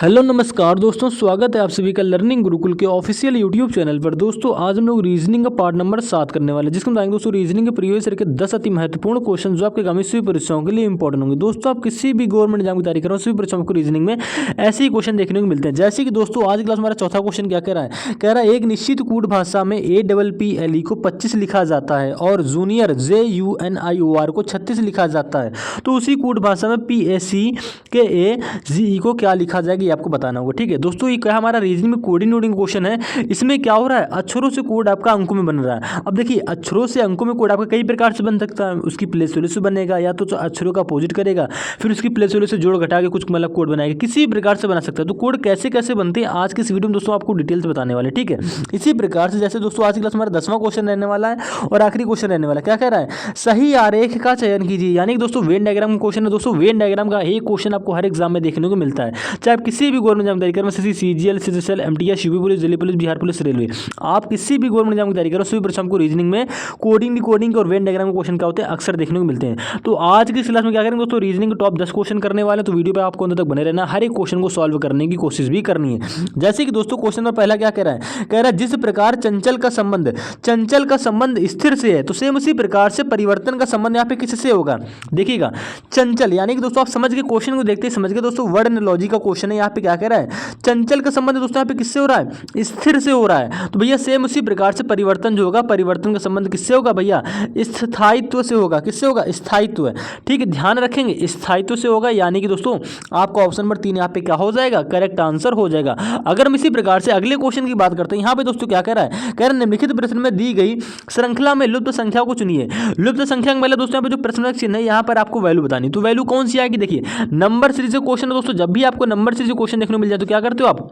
Hello नमस्कार दोस्तों, स्वागत है आप सभी का लर्निंग गुरुकुल के ऑफिशियल यूट्यूब चैनल पर। दोस्तों आज हम लोग रीजनिंग का पार्ट नंबर 7 करने वाले हैं, जिसमें बताएंगे दोस्तों रीजनिंग के प्रीवियस ईयर के 10 अति महत्वपूर्ण क्वेश्चन जो आपके आगामी सभी परीक्षाओं के लिए इंपॉर्टेंट होंगे। दोस्तों आप किसी भी गवर्नमेंट एग्जाम की तैयारी कर रहे हो, सभी परीक्षाओं को रीजनिंग में ऐसे ही क्वेश्चन देखने को मिलते हैं। जैसे कि दोस्तों आज की क्लास हमारा चौथा क्वेश्चन क्या कह रहा है, कह रहा है एक निश्चित कूट भाषा में APPLE को 25 लिखा जाता है और जूनियर JUNIOR को 36 लिखा जाता है, तो उसी कूट भाषा में PACKAGE को क्या लिखा जाएगा, ये आपको बताना होगा। ठीक है दोस्तों, ये क्या हमारा रीजनिंग में कोडिंग नोडिंग क्वेश्चन है। इसमें क्या हो रहा है, अक्षरों से कोड आपका अंकों में बन रहा है। अब देखिए अक्षरों से अंकों में कोड आपका कई प्रकार से बन सकता है। उसकी प्लेस वैल्यू से बनेगा, या तो अक्षरों का अपोजिट करेगा, फिर उसकी प्लेस वैल्यू से जोड़ घटा के कुछ मतलब कोड बनाएगा, किसी प्रकार से बना सकता है। तो कोड कैसे कैसे बनते हैं आज की इस वीडियो में दोस्तों आपको डिटेल से बताने वाले। ठीक है, इसी प्रकार से जैसे दोस्तों आज की क्लास हमारा 10वां क्वेश्चन रहने वाला है और आखिरी क्वेश्चन रहने वाला है। क्या कह रहा है, सही आरेख का चयन कीजिए। यानी कि दोस्तों वेन डायग्राम का क्वेश्चन है। दोस्तों वेन डायग्राम का एक क्वेश्चन आपको हर एग्जाम में देखने को मिलता है, चाहे आप किसी भी गवर्नमेंट एग्जाम तैयारी करें, CGL, CGL, MTS, UP police, Delhi police, Bihar police, railway, आप किसी भी गवर्नमेंट एग्जाम की तैयारी करो, सभी परीक्षा को रीजनिंग में कोडिंग डिकोडिंग और वेन डायग्राम के क्वेश्चन क्या होते हैं अक्सर देखने को मिलते हैं। तो आज की क्लास में क्या करेंगे दोस्तों, रीजनिंग के टॉप 10 क्वेश्चन करने वाले, तो वीडियो पे आपको अंत तक बने रहना, हर एक क्वेश्चन को सॉल्व करने की कोशिश भी करनी है। जैसे कि दोस्तों क्वेश्चन में पहला क्या कह रहा है, कह रहा है जिस प्रकार चंचल का संबंध स्थिर से है, तो सेम उसी प्रकार से परिवर्तन का संबंध यहाँ पे किससे होगा। देखिएगा चंचल, यानी कि दोस्तों आप समझ के क्वेश्चन को देखते समझ गए दोस्तों, वर्ड एनालॉजी का क्वेश्चन है। यहाँ पे क्या कह रहा है, चंचल का संबंध दोस्तों यहाँ पे किससे हो रहा है, स्थिर से हो रहा है। तो भैया सेम उसी प्रकार से परिवर्तन जो होगा, परिवर्तन का संबंध किससे होगा भैया, स्थायित्व से होगा। किससे होगा, स्थायित्व है। ठीक है, ध्यान रखेंगे स्थायित्व से होगा। यानी कि दोस्तों आपका ऑप्शन नंबर 3 यहाँ पे क्या हो जाएगा, करेक्ट आंसर हो जाएगा। अगर हम इसी प्रकार से अगले क्वेश्चन की बात करते हैं, यहाँ पे दोस्तों क्या कह रहा है, कह रहा है निम्नलिखित प्रश्न में दी गई श्रृंखला में लुप्त संख्या को चुनिए। लुप्त संख्या में दोस्तों यहाँ पे जो प्रश्न चिन्ह है, यहाँ पर आपको वैल्यू बतानी, तो वैल्यू कौन सी आएगी। देखिए नंबर सीरीज क्वेश्चन है दोस्तों, जब भी आपको नंबर सीरीज क्वेश्चन देखने को मिल जाए तो क्या करते हो आप,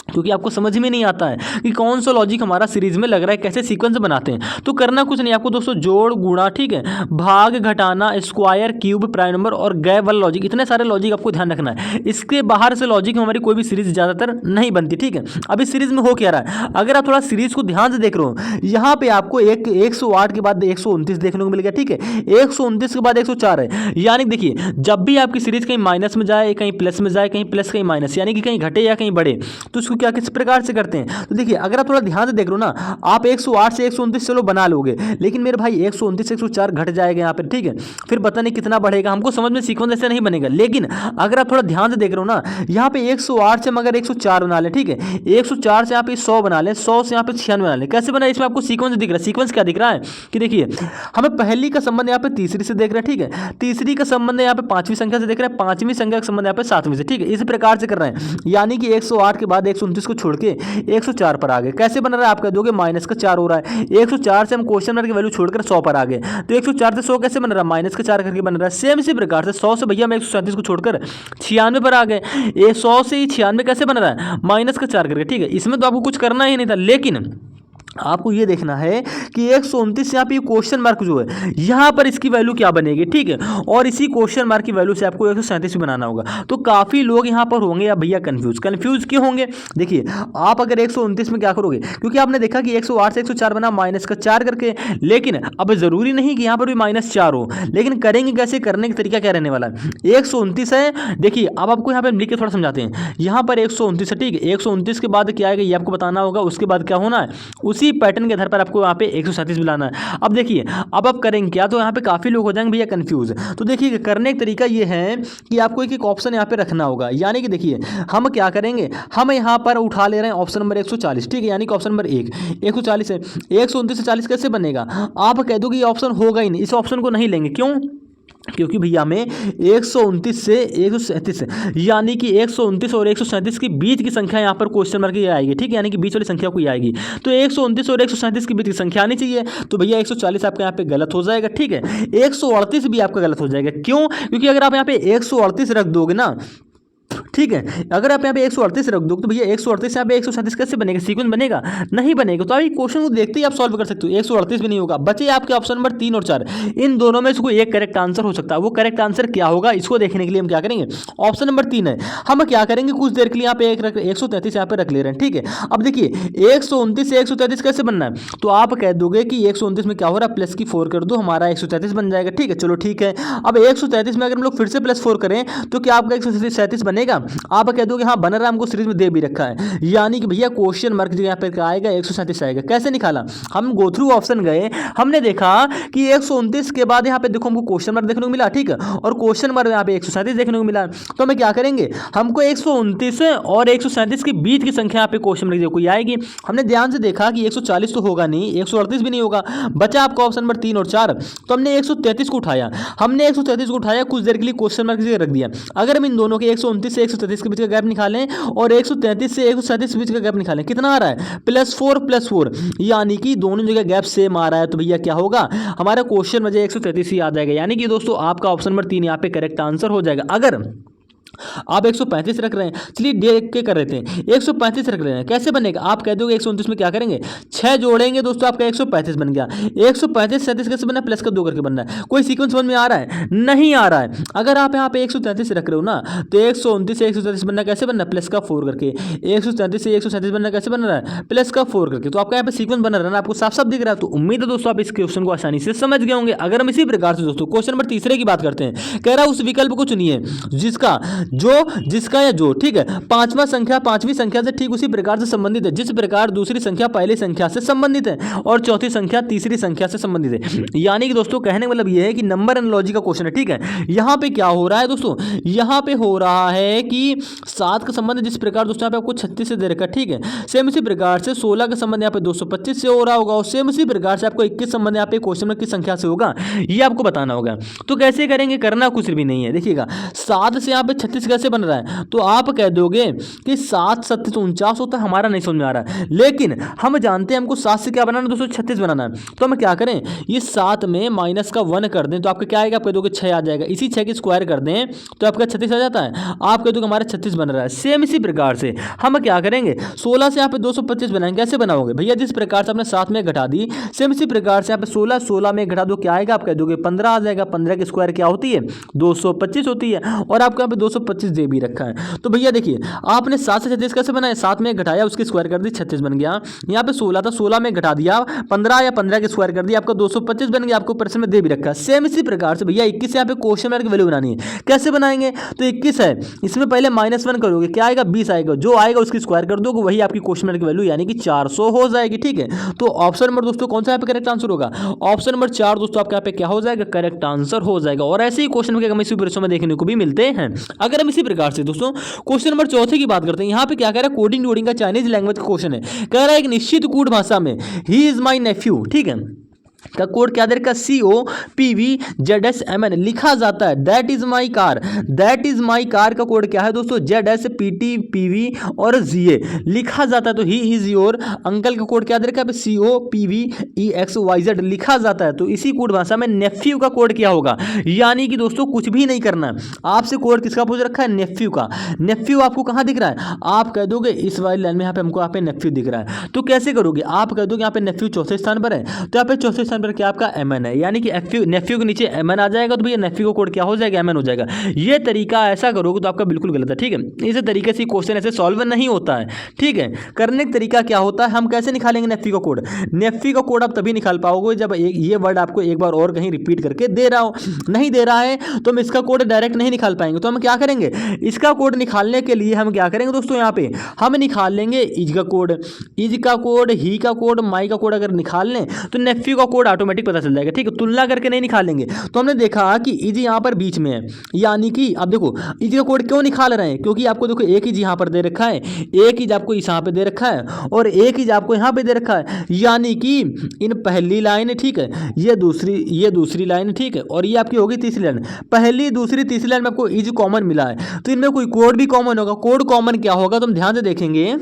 क्योंकि आपको समझ में नहीं आता है कि कौन सा लॉजिक हमारा सीरीज में लग रहा है, कैसे सीक्वेंस बनाते हैं, तो करना कुछ नहीं आपको दोस्तों, जोड़ गुणा, ठीक है, भाग घटाना, स्क्वायर, क्यूब, प्राइम नंबर और गैप वाला लॉजिक, इतने सारे लॉजिक आपको ध्यान रखना है। इसके बाहर से लॉजिक में हमारी कोई भी सीरीज ज़्यादातर नहीं बनती। ठीक है, अब इस सीरीज में हो क्या रहा है, अगर आप थोड़ा सीरीज को ध्यान से देख रहे हो, यहाँ पे आपको 108 के बाद 129 देखने को मिल गया। ठीक है, 129 के बाद 104 है। यानी देखिए जब भी आपकी सीरीज कहीं माइनस में जाए, कहीं प्लस में जाए, कहीं प्लस कहीं माइनस, यानी कि कहीं घटे या कहीं बढ़े, तो इसको क्या किस प्रकार से करते हैं। तो देखिए अगर आप थोड़ा ध्यान से देख लो ना, आप 108 से 129 चलो बना लोगे, लेकिन मेरे भाई 129 से 104 घट जाएगा यहाँ पर। ठीक है, फिर पता नहीं कितना बढ़ेगा, हमको समझ में सीक्वेंस ऐसे नहीं बनेगा। लेकिन अगर आप थोड़ा ध्यान से देख रहे हो ना, यहाँ पे 108 से मगर 104 बना ले, ठीक है, 104 से यहाँ पे 100 बना ले, 100 से यहाँ पे 96 बना ले। कैसे बना, इसमें आपको सीक्वेंस दिख रहा है। सीक्वेंस क्या दिख रहा है कि देखिए हमें पहली का संबंध यहाँ पे तीसरी से देख रहे हैं, ठीक है, तीसरी का संबंध यहाँ पे पांचवी संख्या से देख रहे हैं, पांचवी संख्या का संबंध यहाँ पे सातवीं से। ठीक है, इस प्रकार से कर रहे हैं। यानी कि 108 के बाद 129 को छोड़ के 104 पर आ गए। कैसे बन रहा है, आप कह दोगे माइनस का 4 हो रहा है। 104 से हम क्वेश्चन मार्क की वैल्यू छोड़कर 100 पर आ गए, तो 104 से 100 कैसे बन रहा है, माइनस का 4 करके बन रहा है। सेम इसी प्रकार से 100 से भैया हम 137 को छोड़कर 96 पर आ गए। ये 100 से 96 कैसे बन रहा है, माइनस का 4 करके। ठीक है, इसमें तो आपको कुछ करना ही नहीं था, लेकिन आपको ये देखना है कि 129 यहाँ पे क्वेश्चन मार्क जो है, यहाँ पर इसकी वैल्यू क्या बनेगी। ठीक है, और इसी क्वेश्चन मार्क की वैल्यू से आपको 137 बनाना होगा। तो काफ़ी लोग यहाँ पर होंगे या भैया कंफ्यूज क्यों होंगे। देखिए आप अगर 129 में क्या करोगे, क्योंकि आपने देखा कि 108 से 104 बना माइनस का 4 करके, लेकिन अब जरूरी नहीं कि यहाँ पर भी -4 हो, लेकिन करेंगे कैसे, करने का तरीका क्या रहने वाला है। 129 है, देखिए अब आपको यहाँ पर लिख के थोड़ा समझाते हैं। यहाँ पर 129 है, ठीक है, 129 के बाद क्या आएगा ये आपको बताना होगा। उसके बाद क्या होना है, उसी पैटर्न के आधार पर आपको यहाँ पे 137 मिलाना है। अब देखिए अब आप करेंगे क्या, तो यहाँ पे काफ़ी लोग हो जाएंगे भैया कंफ्यूज। तो देखिए करने का तरीका ये है कि आपको एक एक ऑप्शन यहाँ पे रखना होगा। यानी कि देखिए हम क्या करेंगे, हम यहाँ पर उठा ले रहे हैं ऑप्शन नंबर 140। ठीक है, यानी कि ऑप्शन नंबर 1 140 है, 129 से 40 कैसे बनेगा। आप कह दो कि ये ऑप्शन होगा ही नहीं, इस ऑप्शन को नहीं लेंगे। क्यों, क्योंकि भैया हमें 129 से 137 यानी कि 129 और 137 के बीच की संख्या यहाँ पर क्वेश्चन मार्क ये आएगी। ठीक है, यानी कि बीच वाली संख्या को ये आएगी, तो 129 और 137 के बीच की संख्या आनी चाहिए। तो भैया 140 आपका यहाँ पे गलत हो जाएगा। ठीक है, 138 भी आपका गलत हो जाएगा। क्यों, क्योंकि अगर आप यहाँ पे 138 रख दोगे ना, ठीक है, अगर आप यहाँ पे 138 रख दो, तो भैया 138 से यहाँ पे 137 कैसे बनेगा, सीक्वेंस बनेगा नहीं बनेगा। तो अभी क्वेश्चन को देखते ही आप सॉल्व कर सकते हो, 138 भी नहीं होगा। बचे आपके ऑप्शन नंबर 3 और 4, इन दोनों में से कोई एक करेक्ट आंसर हो सकता है। वो करेक्ट आंसर क्या होगा, इसको देखने के लिए हम क्या करेंगे, ऑप्शन नंबर 3 है, हम क्या करेंगे कुछ देर के लिए यहाँ पे 133 यहाँ पे रख ले रहे हैं। ठीक है, अब देखिए 129 से 133 कैसे बनना है, तो आप कह दोगे कि 129 में क्या हो रहा है, प्लस की 4 कर दो, हमारा 133 बन जाएगा। ठीक है, चलो ठीक है, अब 133 में अगर हम लोग फिर से +4 करें तो क्या आपका 137 बनेगा, आप कह दोगे हाँ बन रहा है, हमको सीरीज में दे भी रखा है, यानी कि भैया क्वेश्चन मार्क जो यहाँ पे आएगा 137 आएगा। कैसे निकाला, हम गो थ्रू ऑप्शन गए, हमने देखा कि 129 के बाद यहाँ पे देखो हमको क्वेश्चन मार्क देखने को मिला, ठीक है, और क्वेश्चन मार्क यहाँ पे 137 देखने को मिला। तो हमें क्या करेंगे, हमको 129 और 137 के बीच की संख्या यहाँ पे क्वेश्चन मार्क कोई आएगी। हमने ध्यान से देखा कि 140 तो होगा नहीं, 138 भी नहीं होगा, बचा आपका ऑप्शन नंबर 3 और 4। तो हमने 133 को उठाया, हमने 133 को उठाया, कुछ देर के लिए क्वेश्चन मार्क रख दिया। अगर हम इन दोनों के 129 से 133 के बीच का गैप निकालें और 133 से 137 के बीच का गैप निकालें, कितना आ रहा है, +4, यानी कि दोनों जगह गैप सेम आ रहा है। तो भैया क्या होगा, हमारा क्वेश्चन में 133 ही आ जाएगा, यानी कि दोस्तों आपका ऑप्शन नंबर 3 यहाँ पे करेक्ट आंसर हो जाएगा। अगर आप 135 रख रहे हैं, चलिए देख के कर रहे थे, 135 रख रहे हैं, कैसे बनेगा, आप कह दोगे 129 में क्या करेंगे, 6 जोड़ेंगे दोस्तों, आपका 135 बन गया। 135 37 कैसे बनना है, प्लस का 2 करके बनना है। कोई सीक्वेंस समझ में आ रहा है, नहीं आ रहा है। अगर आप यहाँ पे 133 रख रहे हो ना, तो 129 से 137 बनना कैसे बनना है, प्लस का 4 करके। 133 से 137 बनना कैसे बन रहा है, प्लस का 4 करके। तो आपका यहाँ पे सीक्वेंस बना रहा है ना, आपको साफ साफ दिख रहा है। तो उम्मीद है दोस्तों आप इस क्वेश्चन को आसानी से समझ गए होंगे। अगर हम इसी प्रकार से दोस्तों क्वेश्चन नंबर तीसरे की बात करते हैं, कह रहा है उस विकल्प को चुनिए जिसका या जो, ठीक है, पांचवा संख्या पांचवी संख्या से ठीक उसी प्रकार से संबंधित है जिस प्रकार दूसरी संख्या पहली संख्या से संबंधित है और चौथी संख्या तीसरी संख्या से संबंधित है। यानी कि दोस्तों कहने का मतलब यह है कि नंबर एनालॉजी का क्वेश्चन है, ठीक है। यहां पे क्या हो रहा है दोस्तों, यहां पे हो रहा है कि 7 का संबंध जिस प्रकार दोस्तों यहाँ पे आपको 36 से दे रखा है, ठीक है, सेम इसी प्रकार से 16 का संबंध यहाँ पे 225 से हो रहा होगा और सेम इसी प्रकार से आपको 21 संबंध यहाँ पे क्वेश्चन में किस संख्या से होगा ये आपको बताना होगा। तो कैसे करेंगे, करना कुछ भी नहीं है। देखिएगा 7 से यहाँ पे 36 कैसे बन रहा है, तो आप कह दोगे कि 7 7 तो 49 होता है, हमारा नहीं समझ में आ रहा है, लेकिन हम जानते हैं हमको 7 से क्या बनाना है दोस्तों, 36 बनाना है। तो हम क्या करें, ये 7 में माइनस का 1 कर दें तो आपका क्या आएगा, आप कह दोगे 6 आ जाएगा। इसी 6 की स्क्वायर कर दें तो आपका 36 आ जाता है, आप कह दोगे हमारा 36 बन रहा है। सेम इसी प्रकार से हम क्या करेंगे, 16 से यहाँ पे 225 बनाएंगे। कैसे बनाओगे भैया, जिस प्रकार से आपने 7 में घटा दी, सेम इसी प्रकार से यहाँ पे 16 में घटा दो, क्या आएगा, आप कह दोगे 15 आ जाएगा। 15 की स्क्वायर क्या होती है, 225 होती है, और आपको यहाँ पे 225 दे भी रखा है। तो भैया देखिए आपने 7 से 36 कैसे बनाया, 7 में घटाया उसकी स्क्वायर कर दी, 36 बन गया। यहाँ पे 16 था, 16 में घटा दिया 15 या 15 की स्क्वायर कर दिया, आपका 225 बन गया, आपको प्रश्न में दे भी रखा है। सेम इसी प्रकार से भैया 21 यहाँ पे क्वेश्चन मार्क की वैल्यू बनानी है। कैसे बनाएंगे, तो 21 है, इसमें पहले -1 करोगे, क्या आएगा, 20 आएगा, जो आएगा उसकी स्क्वायर कर दोगे, वही आपकी क्वेश्चन मार्क की वैल्यू यानी कि 400 हो जाएगी, ठीक है। तो ऑप्शन नंबर दोस्तों कौन सा यहाँ पे करेक्ट आंसर होगा, ऑप्शन नंबर 4 दोस्तों आपके यहाँ पे क्या हो जाएगा, करेक्ट आंसर हो जाएगा। और ऐसे ही क्वेश्चन हमें इसी परीक्षा में देखने को भी मिलते हैं। अगर हम इसी प्रकार से दोस्तों क्वेश्चन नंबर 4 की बात करते हैं, यहाँ पे क्या कह रहा है, कोडिंग का चाइनीज लैंग्वेज का क्वेश्चन है। कह रहा है एक निश्चित कोड भाषा में ही इज माई नेफ्यू, ठीक है, का कोड क्या देर का COPVZSMN लिखा जाता है, that is my car. That is my car का कोड क्या है दोस्तों, ZSPTPV और ZA लिखा जाता है। तो ही इज योर अंकल का कोड क्या देर का COPVEXYZ लिखा जाता है। तो इसी कोड भाषा में नेफ्यू का कोड क्या होगा, यानी कि दोस्तों कुछ भी नहीं करना, आपसे कोड किसका पूछ रखा है, नेफ्यू का। नेफ्यू आपको कहाँ दिख रहा है, आप कह दोगे इस वाली लाइन में, यहाँ पे हमको यहाँ पे नेफ्यू दिख रहा है। तो कैसे करोगे, आप कह दोगे यहाँ पे नेफ्यू चौथे स्थान पर है, तो यहाँ पे चौथे स्थान पर क्या आपका MN है, यानी कि नेफ्यू के नीचे MN आ जाएगा, तो भैया नेफ्यू का कोड क्या हो जाएगा, MN हो जाएगा। ये तरीका ऐसा करोगे तो आपका बिल्कुल गलत है, ठीक है। इस तरीके से क्वेश्चन ऐसे सॉल्व नहीं होता है, ठीक है। करने का तरीका क्या होता है, हम कैसे निकालेंगे नेफ्यू का कोड। नेफ्यू का कोड आप तभी निकाल पाओगे जब ये वर्ड आपको एक बार और कहीं रिपीट करके दे रहा हो। नहीं दे रहा है तो हम इसका कोड डायरेक्ट नहीं निकाल पाएंगे। तो हम क्या करेंगे, इसका कोड निकालने के लिए हम क्या करेंगे दोस्तों, यहाँ पे हम निकाल लेंगे इज का कोड, ही का कोड, माई का कोड अगर निकाल लें तो नेफ्यू का कोड ऑटोमेटिक पता चल जाएगा, ठीक है। तुलना करके नहीं निकालेंगे। तो हमने देखा कि इज यहाँ पर बीच में है, यानी कि आप देखो इज का कोड क्यों निकाल रहे हैं, क्योंकि आपको देखो एक इज यहाँ पर दे रखा है, एक इज आपको यहाँ पे दे रखा है और एक इज आपको यहाँ पे दे रखा है, यानी कि इन पहली लाइन, ठीक है, ये दूसरी लाइन, ठीक है, और ये आपकी होगी तीसरी लाइन। पहली दूसरी तीसरी लाइन में आपको इज कॉमन मिला है, तो इनमें कोई कोड भी कॉमन होगा। कोड कॉमन क्या होगा तो हम ध्यान से देखेंगे,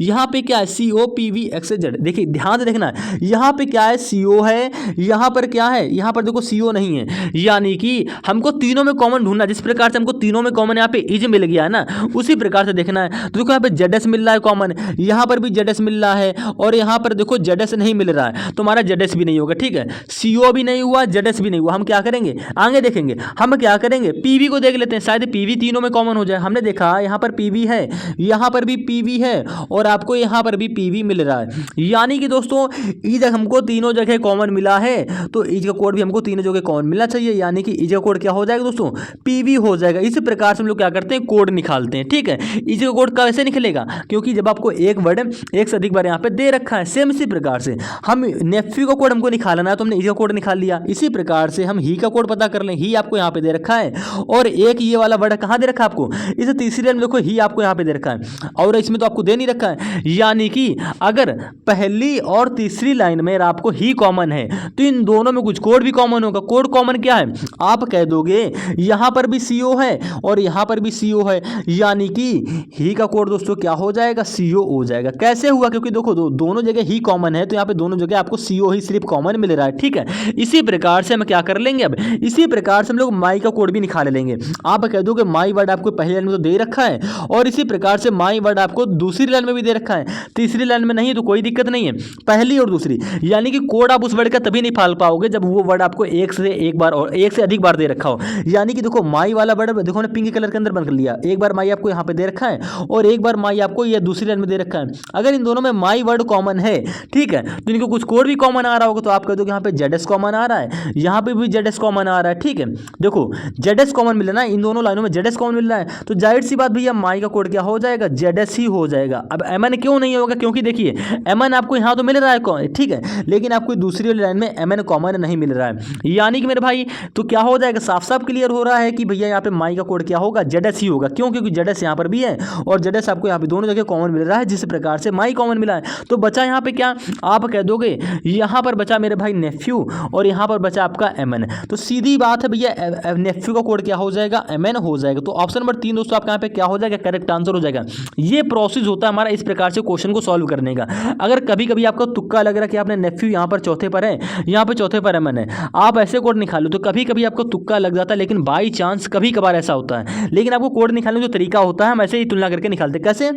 यहाँ पे क्या है COPVXZ, देखिए ध्यान से देखना, यहाँ पे क्या है CO है, यहाँ पर क्या है, यहाँ पर देखो CO नहीं है, यानी कि हमको तीनों में कॉमन ढूंढना। जिस प्रकार से हमको तीनों में कॉमन यहाँ पे इज मिल गया है ना, उसी प्रकार से देखना है। तो देखो यहाँ पे ZS मिल रहा है कॉमन, यहाँ पर भी ZS मिल रहा है और यहाँ पर देखो ZS नहीं मिल रहा है, तो हमारा ZS भी नहीं होगा, ठीक है। CO भी नहीं हुआ, ZS भी नहीं हुआ। हम क्या करेंगे, आगे देखेंगे, हम क्या करेंगे, PV को देख लेते हैं, शायद PV तीनों में कॉमन हो जाए। हमने देखा यहाँ पर PV है, यहाँ पर भी PV है और आपको यहाँ पर भी पीवी मिल रहा है। यानी कि दोस्तों ईज हमको तीनों जगह कॉमन मिला है, तो ईज का कोड भी हमको तीनों जगह कॉमन मिलना चाहिए, यानी कि ईज का कोड क्या हो जाएगा दोस्तों, पीवी हो जाएगा। इसी प्रकार से हम लोग क्या करते हैं, कोड निकालते हैं। ठीक है, ईज का कोड कैसे निकलेगा, क्योंकि जब आपको एक वर्ड एक से अधिक बार यहाँ पे दे रखा है, सेम इसी प्रकार से हम नेफ्यू का कोड हमको निकालना है तो हमने ईज का कोड निकाल लिया। इसी प्रकार से हम ही का कोड पता कर लें, ही आपको यहाँ पे दे रखा है और एक ये वाला वर्ड कहाँ दे रखा है आपको, इस तीसरी लाइन में देखो ही आपको यहाँ पे दे रखा है और इसमें तो आपको दे नहीं रखा है। यानी कि अगर पहली और तीसरी लाइन में आपको ही कॉमन है तो इन दोनों में कुछ कोड भी कॉमन होगा। कोड कॉमन क्या है, आप कह दोगे यहां पर भी सीओ है और यहां पर भी सीओ है, यानी कि ही का कोड दोस्तों क्या हो जाएगा, सीओ हो जाएगा। कैसे हुआ, क्योंकि देखो दोनों जगह ही कॉमन है तो यहां पे दोनों जगह आपको सीओ ही सिर्फ कॉमन मिल रहा है। ठीक है, इसी प्रकार से हम क्या कर लेंगे, अब इसी प्रकार से हम लोग माई का कोड भी निकाल लेंगे। आप कह दोगे माई वर्ड आपको पहली लाइन में तो दे रखा है और इसी प्रकार से माई वर्ड आपको दूसरी लाइन में भी दे रखा है, तीसरी लाइन में नहीं है तो कोई दिक्कत नहीं है, पहली और दूसरी। यानी कि कोड आप उस वर्ड का तभी नहीं फाल पाओगे जब वो वर्ड आपको एक से एक बार और एक से अधिक बार दे रखा हो। यानी कि देखो माई वाला वर्ड देखो ना पिंक कलर के अंदर बंद कर लिया, एक बार माई आपको यहाँ पे दे रखा है और एक बार माई आपको ये दूसरी लाइन में दे रखा है। अगर इन दोनों में माई वर्ड कॉमन है, ठीक है, तो इनको कुछ कोड भी कॉमन आ रहा होगा तो आप कह दो यहाँ पे जेड एस कॉमन आ रहा है, यहाँ पे भी जेड एस कॉमन आ रहा है। ठीक है, देखो जेड एस कॉमन मिल रहा है, इन दोनों लाइनों में जेड एस कॉमन मिल रहा है तो जाहिर सी बात भैया माई का कोड क्या हो जाएगा, जेड एस ही हो जाएगा। अब एम एन क्यों नहीं होगा, क्योंकि देखिए एम एन आपको यहाँ तो मिल रहा है, ठीक है, लेकिन आपको दूसरी वाली लाइन में एम एन कॉमन नहीं मिल रहा है। यानी कि मेरे भाई तो क्या हो जाएगा, साफ साफ क्लियर हो रहा है कि भैया यहाँ पे माई का कोड क्या होगा, जेड एस ही होगा। क्यों, क्योंकि जेड एस यहाँ पर भी है और जेड एस आपको यहाँ पे दोनों जगह कॉमन मिल रहा है, जिस प्रकार से माई कॉमन मिला है। तो बचा यहाँ पे क्या, आप कह दोगे यहाँ पर बचा मेरे भाई नेफ्यू और यहाँ पर बचा आपका एम एन। तो सीधी बात है भैया नेफ्यू का कोड क्या हो जाएगा, एम एन हो जाएगा। तो ऑप्शन नंबर 3 दोस्तों आपका यहाँ पे क्या हो जाएगा, करेक्ट आंसर हो जाएगा। ये प्रोसेस होता है हमारा इस प्रकार से क्वेश्चन को सॉल्व करने का। अगर कभी कभी आपको तुक्का लग रहा है कि आपने नेफ्यू यहाँ पर चौथे पर है, यहाँ पे चौथे पर है मैंने, आप ऐसे कोड निकालो तो कभी कभी आपको तुक्का लग जाता है, लेकिन बाई चांस कभी कभार ऐसा होता है। लेकिन आपको कोड निकालने का जो तरीका होता है हम ऐसे ही तुलना करके निकालते। कैसे,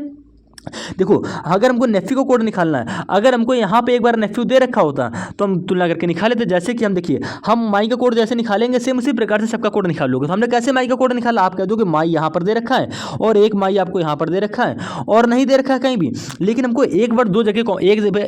देखो अगर हमको नेफ्यू का कोड निकालना है, अगर हमको यहाँ पे एक बार नेफ्यू दे रखा होता तो हम तुलना करके निकाले थे। जैसे कि हम देखिए हम माई का कोड जैसे निकालेंगे सेम उसी प्रकार से सबका कोड निकाल लोगे। तो हमने कैसे माई का कोड निकाला, आप कह दो कि माई यहाँ पर दे रखा है और एक माई आपको यहाँ पर दे रखा है और नहीं दे रखा है कहीं भी, लेकिन हमको एक बार दो जगह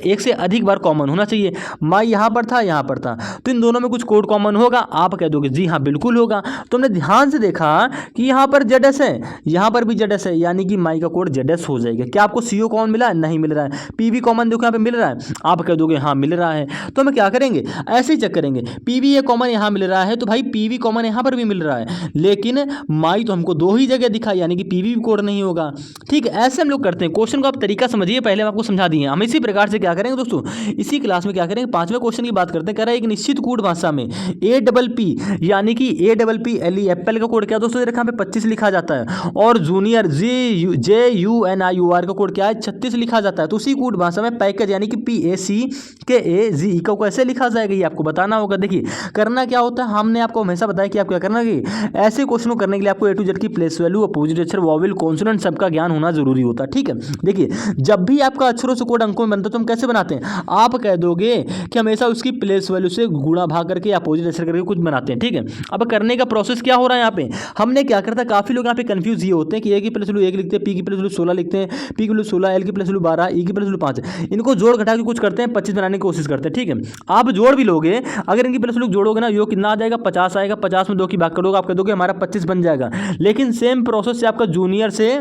एक से अधिक बार कॉमन होना चाहिए। माई यहाँ पर था, यहाँ पर था, तो इन दोनों में कुछ कोड कॉमन होगा। आप कह दोगे जी हाँ बिल्कुल होगा। तो हमने ध्यान से देखा कि यहाँ पर जेड एस है, यहाँ पर भी जेड एस है, यानी कि माई का कोड जेड एस हो जाएगा। क्या आपको सीओ कॉमन मिला है, नहीं मिल रहा है। पीवी कॉमन देखो यहाँ पे मिल रहा है, आप कह दोगे हाँ मिल रहा है। तो हम क्या करेंगे, ऐसे ही चेक करेंगे, पीवी ये कॉमन यहाँ मिल रहा है तो भाई पीवी कॉमन यहाँ पर भी मिल रहा है, लेकिन माई तो हमको दो ही जगह दिखा, यानी कि पीवी कोड नहीं होगा। ठीक है, ऐसे हम लोग करते हैं। क्वेश्चन को आप तरीका समझिए, पहले हम आपको समझा दिए। हम इसी प्रकार से क्या करेंगे दोस्तों, इसी क्लास में क्या करेंगे, 5वें क्वेश्चन की बात करते हैं। कह रहा है एक निश्चित कोड भाषा में APP यानी कि APPLE एप्पल का कोड क्या दोस्तों दे रखा है, 25 लिखा जाता है और जूनियर JUNIUR का कोड क्या है, 36 लिखा जाता है। तो उसी कोड भाषा में पैकेज यानी कि PACKAGE को कैसे लिखा जाएगा ये आपको बताना होगा। देखिए करना क्या होता है, हमने आपको हमेशा बताया कि आप क्या करना कि ऐसे क्वेश्चन को करने के लिए आपको A to Z की प्लेस वैल्यू, अपोजिट अक्षर, वॉवेल, कॉन्सोनेंट सबका ज्ञान होना जरूरी होता है। ठीक है, देखिए जब भी आपका अक्षरों से कोड अंकों में बनता है तो हम कैसे बनाते हैं, आप कह दोगे कि हमेशा उसकी प्लेस वैल्यू से गुणा भाग करके अपोजिट अक्षर करके कुछ बनाते हैं। ठीक है, अब करने का प्रोसेस क्या हो रहा है यहाँ पे, हमने क्या करता है, काफी लोग यहाँ पे कंफ्यूज ये होते हैं कि A की प्लेस वैल्यू 1 लिखते हैं, P की प्लेस वैल्यू 16 लिखते हैं, P की वैल्यू 16, L की प्लेस वैल्यू 12, E की प्लेस वैल्यू 5, इनको जोड़ घटा के कुछ करते हैं 25 बनाने की कोशिश करते हैं। ठीक है, आप जोड़ भी लोगे, अगर इनकी प्लेस वैल्यू जोड़ोगे ना यो कितना आ जाएगा, 50 आएगा, 50 में 2 की भाग करोगे, आप कह दोगे हमारा 25 बन जाएगा। लेकिन सेम प्रोसेस से आपका जूनियर से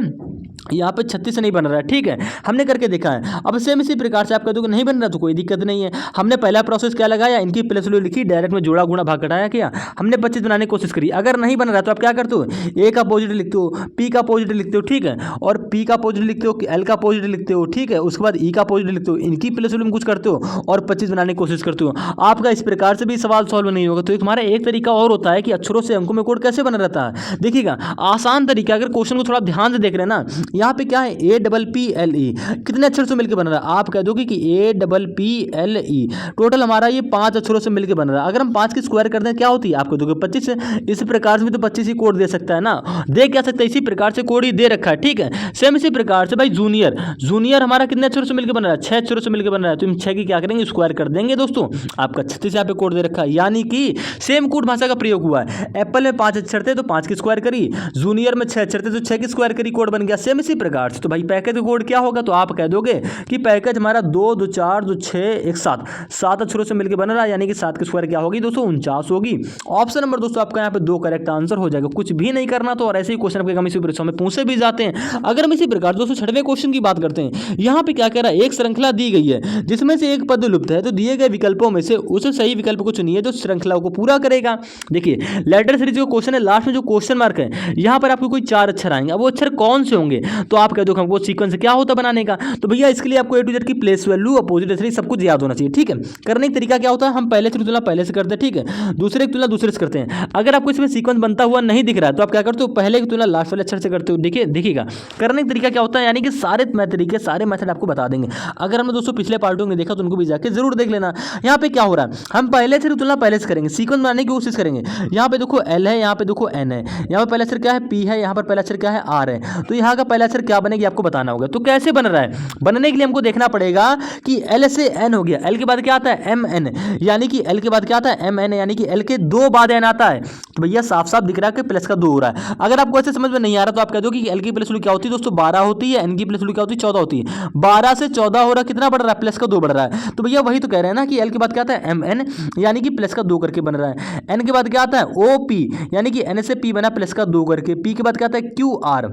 यहाँ पे 36 नहीं बन रहा है। ठीक है, हमने करके देखा है। अब सेम इसी प्रकार से आप कह दो कि नहीं बन रहा तो कोई दिक्कत नहीं है। हमने पहला प्रोसेस क्या लगाया, इनकी प्लेस वैल्यू लिखी, डायरेक्ट में जोड़ा गुणा भाग घटाया, किया, हमने 25 बनाने की कोशिश करी। अगर नहीं बन रहा तो आप क्या करते हो, ए का अपोजिट लिखते हो, पी का अपोजिट लिखते हो, ठीक है, और पी का अपोजिट लिखते हो, एल का अपोजिट लिखते हो, ठीक है, उसके बाद ई का अपोजिट लिखते हो, इनकी प्लेस वैल्यू में कुछ करते हो और 25 बनाने की कोशिश करते हो। आपका इस प्रकार से भी सवाल सॉल्व नहीं होगा। तो हमारा एक तरीका और होता है कि अक्षरों से अंकों में कोड कैसे बना रहता है। देखिएगा आसान तरीका, अगर क्वेश्चन को थोड़ा ध्यान से देख रहे हैं ना, यहाँ पे क्या है APPLE कितने अक्षर से मिलकर बन रहा है, आप कह दोगे कि APPLE टोटल हमारा ये 5 अक्षरों से मिलकर बन रहा है। अगर हम 5 की स्क्वायर करते हैं क्या होती है, आप कह दोगे 25। इस प्रकार से भी तो 25 ही कोड दे सकता है ना, दे क्या सकता है, इसी प्रकार से कोड ही दे रखा है। ठीक है, सेम इसी प्रकार से भाई जूनियर हमारा कितने अक्षरों से मिलकर बन रहा है, 6 अक्षरों से मिलकर बन रहा है। तो हम 6 की क्या करेंगे, स्क्वायर कर देंगे दोस्तों, आपका 36 यहाँ पे कोड दे रखा है। यानी कि सेम कोड भाषा का प्रयोग हुआ है। एप्पल में 5 अक्षर थे तो 5 की स्क्वायर करी, जूनियर में 6 अक्षर थे तो 6 की स्क्वायर करी, कोड बन गया। सेम इसी प्रकार से। तो भाई पैकेज का कोड क्या होगा, तो आप कह दोगे कि पैकेज हमारा 2 2 4 2 6 1 7 7 अक्षरों से मिलकर बन रहा है, यानी कि 7 की स्क्वायर क्या होगी दोस्तों 49 होगी। ऑप्शन नंबर दोस्तों आपका यहाँ पे 2 करेक्ट आंसर हो जाएगा, कुछ भी नहीं करना। तो और ऐसे ही क्वेश्चन आपके कम इसी परीक्षा में पूछे भी जाते हैं। अगर हम इसी प्रकार दोस्तों 6वें क्वेश्चन की बात करते हैं, यहाँ पे क्या कह रहा है, एक श्रृंखला दी गई है जिसमें से एक पद लुप्त है, तो दिए गए विकल्पों में से उस सही विकल्प को चुनिए जो श्रृंखला को पूरा करेगा। देखिए लेटर सीरीज जो क्वेश्चन है, लास्ट में जो क्वेश्चन मार्क है, यहाँ पर आपको कोई 4 अक्षर आएंगे। अब वो अक्षर कौन से होंगे, तो आप कह दो हमको सीक्वेंस क्या होता है बनाने का। तो भैया इसके लिए आपको A to Z की प्लेस वैल्यू, अपोजिट एथरी सब कुछ याद होना चाहिए, ठीक है। करने का तरीका क्या होता है, हम पहले से तुलना पहले से करते हैं, ठीक है, दूसरे की तुलना दूसरे से करते हैं। अगर आपको इसमें सीक्वेंस बनता हुआ नहीं दिख रहा है तो आप क्या करते हो, पहले की तुलना लास्ट वाले अक्षर से करते हो। देखिए देखिएगा करने का तरीका क्या होता है, यानी कि सारे तरीके सारे मेथड आपको बता देंगे। अगर हमने दोस्तों पिछले पार्टों में देखा तो उनको भी जाके जरूर देख लेना। यहाँ पे क्या हो रहा है, हम पहले से तुलना पहले से करेंगे, सीक्वेंस बनाने की कोशिश करेंगे। यहाँ पे देखो L है, यहाँ पे देखो N है, यहाँ पे पहला अक्षर क्या है P है, यहाँ पर पहला अक्षर क्या है R है। तो यहाँ का पहला अक्षर क्या बनेगी आपको बताना होगा। तो कैसे बन रहा है, बनने के लिए हमको देखना पड़ेगा कि L से N हो गया, L के बाद क्या आता है MN, यानी कि L के बाद क्या आता है MN, यानी कि L के 2 बाद N आता है। तो भैया साफ साफ दिख रहा है कि प्लस का 2 हो रहा है। अगर आपको ऐसे समझ में नहीं आ रहा तो आप कह दो कि L की प्लस वैल्यू क्या होती है दोस्तों 12 होती है, N की प्लस वैल्यू क्या होती है 14 होती है। 12 से 14 हो रहा है, कितना बढ़ रहा है, प्लस का 2 बढ़ रहा है। तो भैया वही तो कह रहे हैं ना कि L के बाद क्या आता है MN, यानी कि प्लस का 2 करके बन रहा है। N के बाद क्या आता है OP, यानी कि N से P बना प्लस का 2 करके। P के बाद क्या आता है QR,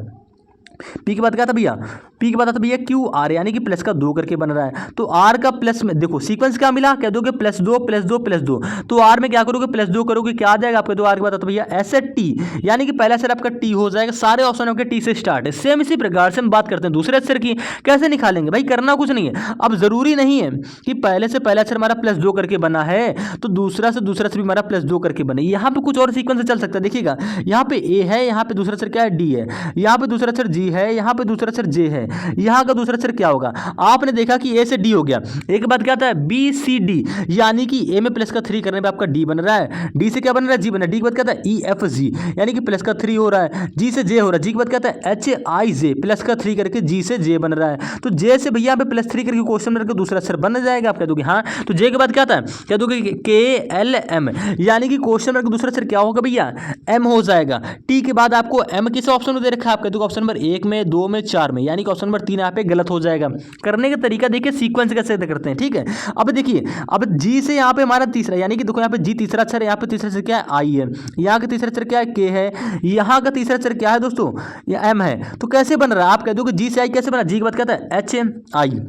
पी के बाद क्या था भैया, पी के बाद आता भैया क्यू आर, यानी कि प्लस का 2 करके बन रहा है। तो आर का प्लस में देखो सीक्वेंस क्या मिला, कह दोगे प्लस 2 प्लस 2 प्लस 2। तो आर में क्या करोगे प्लस 2 करोगे, क्या आ जाएगा आपके दो आर के बाद आता भैया एस टी, यानी कि पहला अक्षर आपका टी हो जाएगा। सारे ऑप्शन आपके टी से स्टार्ट है। सेम इसी प्रकार से हम बात करते हैं दूसरे अक्षर की, कैसे निकालेंगे भाई, करना कुछ नहीं है। अब जरूरी नहीं है कि पहले से पहला अक्षर हमारा प्लस 2 करके बना है तो दूसरा से दूसरा अक्षर भी हमारा प्लस 2 करके बने। यहाँ पे कुछ और सीक्वेंस चल सकता है। देखिएगा यहाँ पे ए है, यहाँ पे दूसरा अक्षर क्या है डी है, यहाँ पे दूसरा अक्षर जी है, यहाँ पे दूसरा अक्षर जे है, यहाँ का दूसरा अक्षर क्या होगा। आपने देखा कि ए से डी हो गया, एक बात क्या आता है बी सी डी, यानी कि ए में प्लस का 3 करने पे आपका डी बन रहा है, डी से क्या बन रहा है जी बन रहा है, डी के बाद क्या आता है ई एफ जी, यानी कि प्लस का 3 हो रहा है, जी से जे हो रहा है, जी के बाद क्या आता है एच आई जे, प्लस का 3 करके जी से जे बन रहा है। तो जे से भैया पे प्लस 3 करके क्वेश्चन करके दूसरा अक्षर बन जाएगा, आप कह दोगे हाँ। तो जे के बाद क्या आता है, कह दोगे के एल एम, यानी कि क्वेश्चन करके दूसरा अक्षर क्या होगा भैया एम हो जाएगा। टी के बाद आपको एम किस ऑप्शन में दे रखा है, आप कह दोगे ऑप्शन नंबर 1 में 2 में 4 में, यानी कि ऑप्शन नंबर 3 यहाँ पे गलत हो जाएगा। करने का तरीका देखिए सीक्वेंस कैसे करते हैं, ठीक है। अब देखिए अब जी से यहाँ पे हमारा तीसरा, यानी कि देखो यहाँ पे जी तीसरा अक्षर है, यहाँ पे तीसरा अक्षर क्या है आई है, यहाँ का तीसरा अक्षर क्या है के है, यहाँ का तीसरा अक्षर क्या है दोस्तों ये एम है। तो कैसे बन रहा है, आप कह दो कि जी से आई कैसे बना, जी के बाद क्या था एच आई,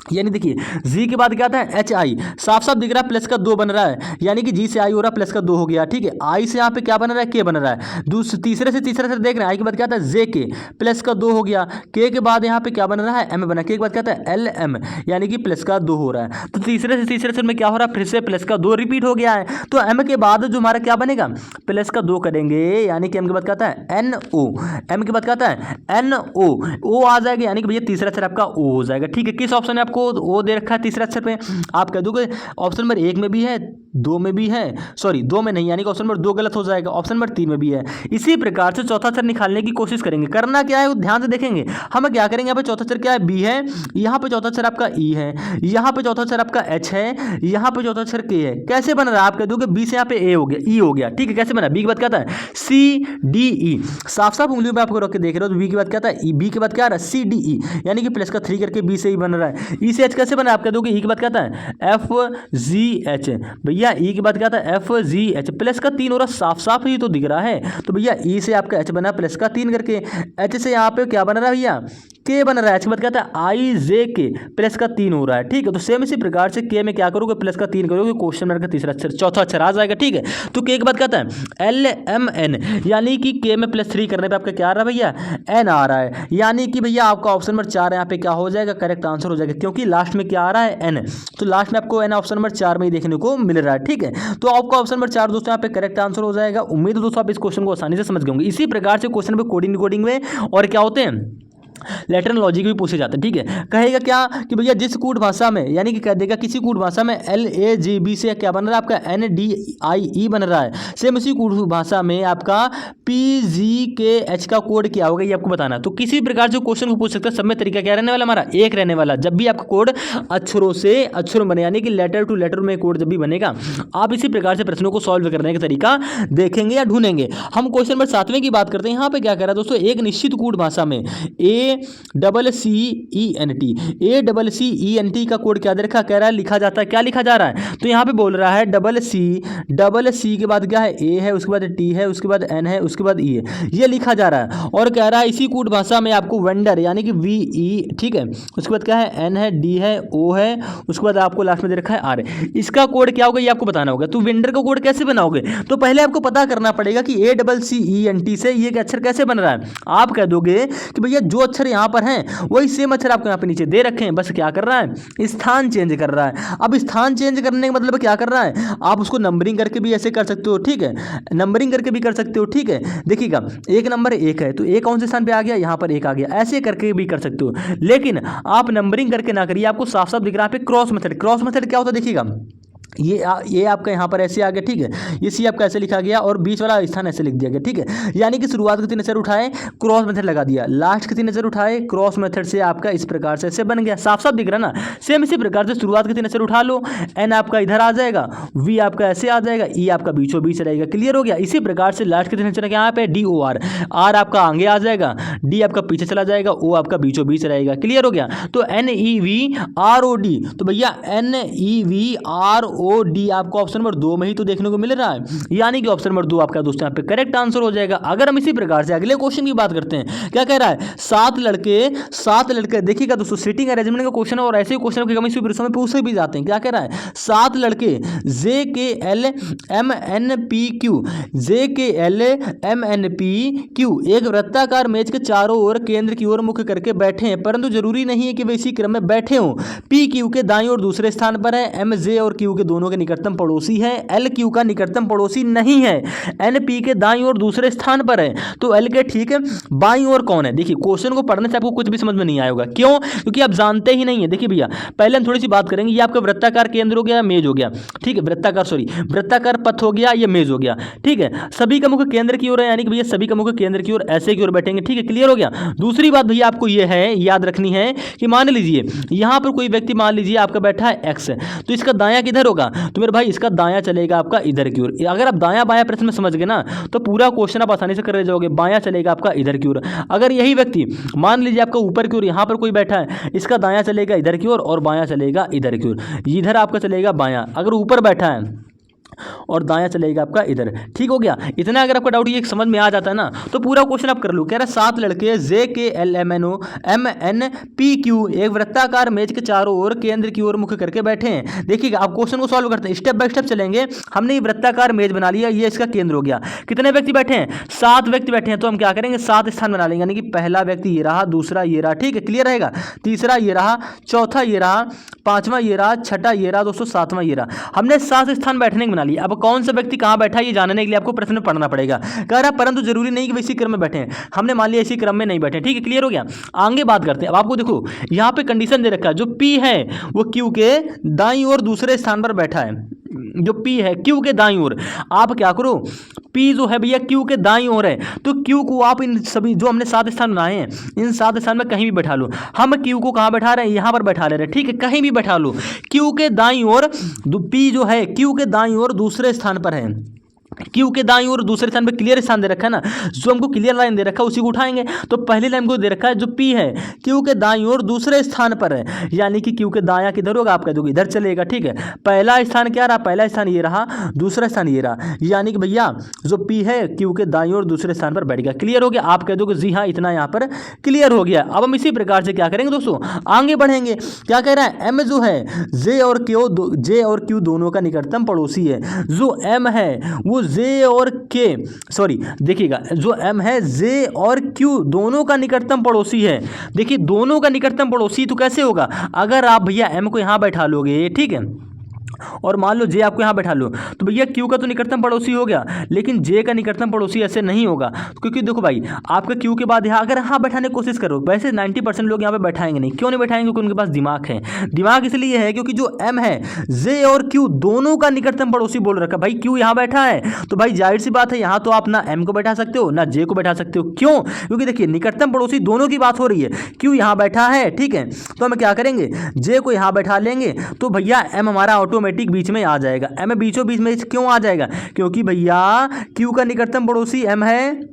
यानी देखिए जी के बाद क्या आता है एच आई, साफ साफ दिख रहा है प्लस का 2 बन रहा है, यानी कि जी से आई हो रहा है प्लस का 2 हो गया, ठीक है। आई से यहाँ पे क्या बन रहा है के बन रहा है, तीसरे से तीसरा देख रहे हैं, आई के बाद क्या आता है जे के प्लस का 2 हो गया, के बाद यहाँ पे क्या बन रहा है एम बना, के बाद क्या आता है एल एम, यानी कि प्लस का 2 हो रहा है। तो तीसरे से तीसरे से में क्या हो रहा है फिर से प्लस का 2 रिपीट हो गया है। तो एम के बाद जो हमारा क्या बनेगा प्लस का 2 करेंगे, यानी कि एम के बाद क्या आता है एन ओ, एम के बाद क्या आता है एन ओ आ जाएगा, यानी कि भैया तीसरा अक्षर आपका ओ हो जाएगा, ठीक है। किस ऑप्शन में आपको ओ दे रखा है तीसरा अक्षर पे, आप कह दोगे ऑप्शन नंबर 1 में भी है 2 में भी है, सॉरी 2 में नहीं, यानी कि ऑप्शन नंबर 2 गलत हो जाएगा, ऑप्शन नंबर 3 में भी है। इसी प्रकार से चौथा अक्षर निकालने की कोशिश करेंगे। करना क्या है वो ध्यान से देखेंगे, हम क्या करेंगे, यहाँ पे चौथा अक्षर क्या है बी है, यहाँ पे चौथा अक्षर आपका ई है, यहाँ पे चौथा अक्षर आपका एच है, यहाँ पे चौथा अक्षर के है। कैसे बन रहा है, आप कह दोगे बी से यहाँ पे ए हो गया ई हो गया, ठीक है। कैसे बना, बी के बाद क्या था सी डी ई, साफ साफ उंगलियों पे आपको रख के देख रहे हो, तो बी के बाद क्या था ई, बी के बाद क्या आ रहा है सी डी ई, यानी कि प्लस का 3 करके बी से ही बन रहा है। ई से एच कैसे बना, आप कह दोगे ई के बाद क्या था एफ जी एच, भैया ई के बाद क्या था एफ जी एच, प्लस का 3 हो रहा, साफ साफ ही तो दिख रहा है। तो भैया ई से आपका एच बना प्लस का 3 करके, एच से यहाँ पे क्या बन रहा है भैया के बन रहा है, एच के बाद क्या था आई जे के प्लस का 3 हो रहा है, ठीक है। तो सेम इसी प्रकार से के में क्या करोगे प्लस का 3 करोगे, क्वेश्चन मार्क का तीसरा अक्षर चौथा अक्षर आ जाएगा, ठीक है। तो के बाद क्या था एल एम एन, यानी कि के में प्लस 3 करने पे आपका क्या आ रहा है भैया एन आ रहा है, यानी कि भैया आपका ऑप्शन नंबर 4 यहाँ पे क्या हो जाएगा करेक्ट आंसर हो जाएगा, क्योंकि लास्ट में क्या आ रहा है एन, तो लास्ट में आपको एन ऑप्शन नंबर 4 में ही देखने को मिल रहा है, ठीक है। तो आपका ऑप्शन नंबर 4 दोस्तों यहाँ पे करेक्ट आंसर हो जाएगा। उम्मीद है दोस्तों आप इस क्वेश्चन को आसानी से समझ गए होंगे। इसी प्रकार से क्वेश्चन पे कोडिंग में और क्या होते हैं लैटिन लॉजिक भी पूछे जाते हैं। ठीक है, कहेगा क्या कि भैया जिस कूट भाषा में, यानी कि कह देगा किसी कूट भाषा में LAGB से क्या बन रहा है आपका NDIE बन रहा है, सेम इसी कूट भाषा में आपका PGKH का कोड क्या होगा ये आपको बताना। तो किसी प्रकार से क्वेश्चन को पूछ सकता है, सब में तरीका क्या रहने वाला हमारा, एक रहने वाला। जब भी आपका कोड अक्षरों से अक्षर बने, यानी कि लेटर टू लेटर में कोड जब भी बनेगा, आप इसी प्रकार से प्रश्नों को सॉल्व करने का तरीका देखेंगे या ढूंढेंगे। हम क्वेश्चन नंबर 7वें की बात करते हैं। यहाँ पे क्या कह रहा है दोस्तों, एक निश्चित कूट भाषा में ACCENT का कोड क्या दे रखा, कह रहा है लिखा जाता है, क्या लिखा जा रहा है, तो यहाँ पे बोल रहा है CC के बाद क्या है A है, उसके बाद T है, उसके बाद N है, उसके बाद E है, ये लिखा जा रहा है। और कह रहा है इसी कूट भाषा में आपको वेंडर यानी कि VE, ठीक है, उसके बाद क्या है N है, D है, O है, उसके बाद आपको लास्ट में दे रखा है R है। इसका कोड क्या होगा ये आपको बताना होगा। तो वेंडर का कोड कैसे बनाओगे, तो पहले आपको पता करना पड़ेगा कि ACCENT से ये अक्षर कैसे बन रहा है। आप कह दोगे कि भैया जो अक्षर यहाँ पर हैं वही सेम अक्षर आपको यहाँ पे नीचे दे रखे हैं, बस क्या कर रहा है, स्थान चेंज कर रहा है। अब स्थान चेंज करने का मतलब क्या कर रहा है, आप उसको नंबरिंग करके भी ऐसे कर सकते हो, ठीक है, नंबरिंग करके भी कर सकते हो, ठीक है। देखिएगा एक नंबर 1 है तो एक कौन से स्थान पे आ गया, यहाँ पर 1 आ गया, ऐसे करके भी कर सकते हो। लेकिन आप नंबरिंग करके ना करिए, आपको साफ साफ दिख रहा है क्रॉस मेथड। क्रॉस मेथड क्या होता है देखिएगा, ये आपका यहाँ पर ऐसे आ गया, ठीक है, ये सी आपका ऐसे लिखा गया और बीच वाला स्थान ऐसे लिख दिया गया, ठीक है। यानी कि शुरुआत के 3 अक्षर उठाए, क्रॉस मेथड लगा दिया, लास्ट के 3 अक्षर उठाए, क्रॉस मेथड से आपका इस प्रकार से ऐसे बन गया, साफ साफ दिख रहा ना। सेम इसी प्रकार से शुरुआत के 3 अक्षर उठा लो, N आपका इधर आ जाएगा, V आपका ऐसे आ जाएगा, E आपका बीचों बीच रहेगा, क्लियर हो गया। इसी प्रकार से लास्ट के 3 अक्षर यहाँ पे DOR, R आपका आगे आ जाएगा, D आपका पीछे चला जाएगा, O आपका बीचों बीच रहेगा, क्लियर हो गया। तो NEVROD, तो भैया NEVROD आपको ऑप्शन नंबर 2 में ही तो देखने को मिल रहा है, यानी कि ऑप्शन नंबर 2 आपका दोस्तों यहाँ पे करेक्ट आंसर हो जाएगा। अगर हम इसी प्रकार से अगले क्वेश्चन की बात करते हैं, क्या कह रहा है, 7 लड़के, देखिएगा दोस्तों सिटिंग अरेंजमेंट का क्वेश्चन है और ऐसे क्वेश्चन के कमी परीक्षा में पूछे भी जाते हैं। क्या कह रहा है, 7 लड़के JKLMNPQ एक वृत्ताकार मेज के चारों ओर केंद्र की ओर मुख करके बैठे हैं, परंतु जरूरी नहीं है कि वे इसी क्रम में बैठे हों। PQ के दाईं ओर दूसरे स्थान पर है, MJ और Q के दोनों के निकटतम पड़ोसी है, LQ का निकटतम पड़ोसी नहीं है, NP के दाईं ओर दूसरे स्थान पर है, तो L के ठीक है बाईं ओर कौन है। देखिए क्वेश्चन को पढ़ने से आपको कुछ भी समझ में नहीं आएगा, क्यों, क्योंकि आप जानते ही नहीं है। देखिए भैया पहले हम थोड़ी सी बात करेंगे, ये आपका वृत्ताकार केंद्र हो गया, मेज हो गया, ठीक है, वृत्ताकार पथ हो गया, ये मेज हो गया, ठीक है, सभी का मुख केंद्र की ओर है, यानी कि भैया सभी का मुख केंद्र की ओर ऐसे की ओर बैठेंगे, ठीक है, क्लियर हो गया। दूसरी बात भैया आपको ये है याद रखनी है कि मान लीजिए यहां पर कोई व्यक्ति मान लीजिए आपका बैठा है X, तो इसका दायां किधर होगा, तो मेरे भाई इसका दायां चलेगा आपका इधर की ओर। अगर आप दायां बायां प्रश्न में समझ गए ना तो पूरा क्वेश्चन आप आसानी से कर ले जाओगे। बायां चलेगा आपका इधर की ओर। अगर यही व्यक्ति मान लीजिए आपका ऊपर की ओर यहां पर कोई बैठा है, इसका दायां चलेगा इधर की ओर और बायां चलेगा इधर की ओर, इधर आपका चलेगा बायां। अगर ऊपर बैठा है और दायां चलेगा आपका इधर, ठीक हो गया। इतना अगर आपका डाउट ये समझ में आ जाता है ना तो पूरा क्वेश्चन आप कर लो। कह रहा है 7 लड़के JKLMNPQ एक वृत्ताकार मेज के चारों ओर केंद्र की ओर मुख करके बैठे हैं। देखिएगा आप क्वेश्चन को सॉल्व करते हैं, स्टेप बाय स्टेप चलेंगे। हमने ये वृत्ताकार मेज बना लिया, ये इसका केंद्र हो गया। कितने व्यक्ति बैठे हैं, 7 व्यक्ति बैठे हैं, तो हम क्या करेंगे 7 स्थान बना लेंगे, यानी कि पहला व्यक्ति ये रहा, दूसरा ये रहा, ठीक है, क्लियर रहेगा, तीसरा ये रहा, चौथा ये रहा, पांचवा ये रहा, छठा ये रहा, दोस्तों 7वां ये रहा। हमने 7 स्थान बैठने के बना लिया। अब कौन सा व्यक्ति कहां बैठा है ये जानने के लिए आपको प्रश्न पढ़ना पड़ेगा। कह रहा परंतु जरूरी नहीं कि वे इसी क्रम में बैठे हैं, हमने मान लिया इसी क्रम में नहीं बैठे, ठीक है, क्लियर हो गया। आगे बात करते हैं। अब आपको देखो यहां पे कंडीशन दे रखा है, जो P है वो Q के दाईं ओर दूसरे स्थान पर बैठा है। जो P है Q के दाईं ओर, आप क्या करो, P जो है भैया Q के दाईं ओर है, तो Q को आप इन सभी जो हमने 7 स्थान बनाए हैं इन 7 स्थान में कहीं भी बैठा लो। हम Q को कहाँ बैठा रहे हैं, यहाँ पर बैठा ले रहे हैं, ठीक है, कहीं भी बैठा लो। Q के दाईं ओर P जो है Q के दाईं ओर दूसरे स्थान पर है, Q के दाईं ओर दूसरे स्थान पे क्लियर स्थान दे रखा है ना, जो हमको क्लियर लाइन दे रखा है उसी को उठाएंगे। तो पहली लाइन को दे रखा है जो P है Q के दाईं ओर दूसरे स्थान पर है, यानी कि Q के दायां किधर होगा, आप कह दोगे इधर चलेगा, ठीक है। पहला स्थान क्या रहा, पहला स्थान ये रहा, दूसरा स्थान ये रहा, यानी कि भैया जो P है Q के दाईं ओर दूसरे स्थान पर बैठ गया, क्लियर हो गया। आप कह दोगे जी हाँ इतना यहाँ पर क्लियर हो गया। अब हम इसी प्रकार से क्या करेंगे दोस्तों, आगे बढ़ेंगे। क्या कह रहा है, M जो है J और Q दोनों का निकटतम पड़ोसी है। जो M है वो J और K, सॉरी देखिएगा, जो M है J और Q दोनों का निकटतम पड़ोसी है। देखिए दोनों का निकटतम पड़ोसी तो कैसे होगा, अगर आप भैया M को यहाँ बैठा लोगे, ठीक है, और मान लो जे आपको यहाँ बैठा लो, तो भैया क्यू का तो निकटतम पड़ोसी हो गया, लेकिन जे का निकटतम पड़ोसी ऐसे नहीं होगा, क्योंकि देखो भाई आपका क्यू के बाद यहाँ अगर यहाँ बैठाने की कोशिश करो, वैसे 90% लोग यहाँ पे बैठाएंगे नहीं। क्यों नहीं बैठाएंगे? क्योंकि उनके पास दिमाग है। दिमाग इसलिए है क्योंकि जो एम है, जे और क्यू दोनों का निकटतम पड़ोसी बोल रखा। भाई क्यू यहाँ बैठा है तो भाई जाहिर सी बात है यहाँ तो आप ना एम को बैठा सकते हो ना जे को बैठा सकते हो। क्यों? क्योंकि देखिए निकटतम पड़ोसी दोनों की बात हो रही है। क्यू यहाँ बैठा है, ठीक है, तो हम क्या करेंगे, जे को यहाँ बैठा लेंगे, तो भैया एम हमारा ऑटोमेटिक बीच में आ जाएगा। एम बीचों बीच में क्यों आ जाएगा? क्योंकि भैया क्यू का निकटतम पड़ोसी एम है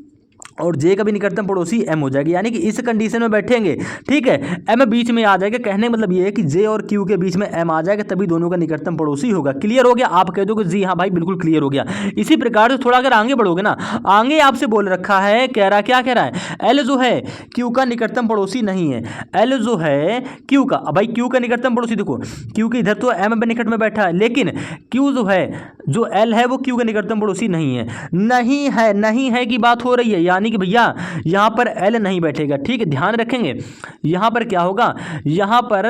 और जे का भी निकटतम पड़ोसी एम हो जाएगी, यानी कि इस कंडीशन में बैठेंगे, ठीक है, एम बीच में आ जाएगा। कहने का मतलब ये है कि जे और क्यू के बीच में एम आ जाएगा, तभी दोनों का निकटतम पड़ोसी होगा। क्लियर हो गया? आप कह दो कि जी हाँ भाई बिल्कुल क्लियर हो गया। इसी प्रकार से थोड़ा अगर आगे बढ़ोगे ना, आगे आपसे बोल रखा है, कह रहा क्या कह रहा है, एल जो है क्यू का निकटतम पड़ोसी नहीं है। एल जो है क्यू का, अब भाई क्यू का निकटतम पड़ोसी देखो, क्यू के इधर तो एम निकट में बैठा है, लेकिन क्यू जो है, जो एल है वो क्यू का निकटतम पड़ोसी नहीं है। नहीं है की बात हो रही है, यानी कि भैया यहां पर एल नहीं बैठेगा। ठीक है, ध्यान रखेंगे। यहां पर क्या होगा, यहां पर